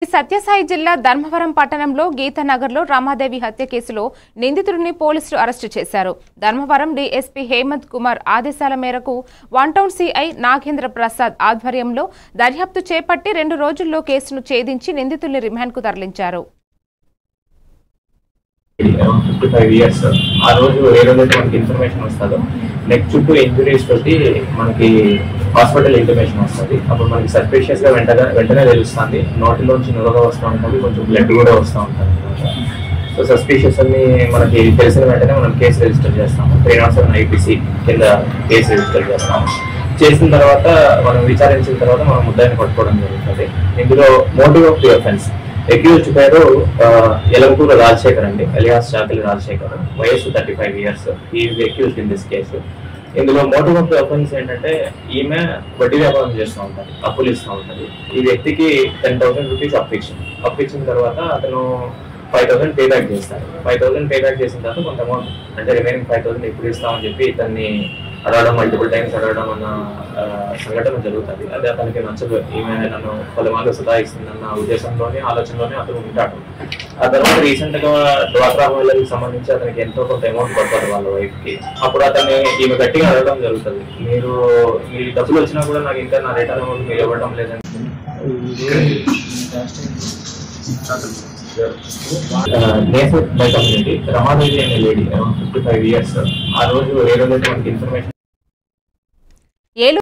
సత్యసాయి జిల్లా ధర్మవరం పట్టణంలో గీతానగర్లో రామాదేవి హత్య కేసులో నిందితుడిని పోలీసులు అరెస్టు చేశారు. ధర్మవరం డీఎస్పీ హేమంత్ కుమార్ ఆదేశాల మేరకు one town CI Nagendra Prasad ఆధ్వర్యంలో దర్యాప్తు చేపట్టి 2 రోజుల్లో కేసును ఛేదించి నిందితుల్ని రిమాండ్కు తరలించారు. 55 years ఆ రోజు ఏ రోజైతే మనకి ఇన్ఫర్మేషన్ వస్తుందో నెక్ చుట్టూ ఇంజురీస్ తోటి మనకి హాస్పిటల్ ఇంటిమేషన్ వస్తుంది. అప్పుడు మనకి సస్పిషియస్ గా వెంటనే తెలుస్తుంది. నోటిలోంచి నురగ వస్తూ ఉంటుంది, కొంచెం బ్లడ్ కూడా వస్తూ ఉంటుంది. సో సస్పిషియస్ అని మనకి తెలిసిన వెంటనే మనం కేసు రిజిస్టర్ చేస్తాము. 307 IPC కింద కేసు రిజిస్టర్ చేస్తాము. చేసిన తర్వాత మనం విచారించిన తర్వాత మనం ముద్దాయిని పట్టుకోవడం జరుగుతుంది. ఇందులో motive of the offence accused పేరు ఎలంకూరు రాజశేఖర్ అండి, ఎలియాస్ చాకలి రాజశేఖర్, వయస్సు 35 years. ఈ అక్యూజ్డ్ ఇన్ దిస్ కేసు. ఇందులో మోటివ్ ఆఫ్ ది అఫెన్స్ ఏంటంటే ఈమె వడ్డీ వ్యాపారం చేస్తూ ఉంటుంది, అప్పులు ఇస్తూ ఉంటుంది. ఈ వ్యక్తికి 10,000 రూపీస్ అప్పిచ్చిన తర్వాత అతను 5,000 పే బ్యాక్ చేస్తారు. 5,000 పే బ్యాక్ చేసిన తర్వాత కొంత అమౌంట్ అంటే రిమైనింగ్ 5,000 ఎప్పుడు ఇస్తామని చెప్పి ఇతన్ని అడగడం, మల్టిపుల్ టైమ్స్ అడగడం అన్న సంఘటన జరుగుతుంది. అదే అతనికి నచ్చదు. ఈమె నన్ను పలుమార్లు సతాయిస్తుందన్న ఉద్దేశంలోనే ఆలోచనలోనే అతను ఉంటాడు. ఆ తర్వాత రీసెంట్ గా డ్వాక్రా మహిళలకు సంబంధించి అతనికి ఎంతో కొంత అమౌంట్ పడుతుంది వాళ్ళ వైఫ్ కి. అప్పుడు అతన్ని ఈమె గట్టిగా అడగడం జరుగుతుంది, మీ డబ్బులు వచ్చినా కూడా నాకు ఇంకా నా రిటర్న్ అమౌంట్ మీరు ఇవ్వడం లేదని. నేసర్ బై కమ్యూనిటీ రమాదేవి అనే లేడీ 55 years ఆ రోజు ఏ రోజైతే మనకి ఇన్ఫర్మేషన్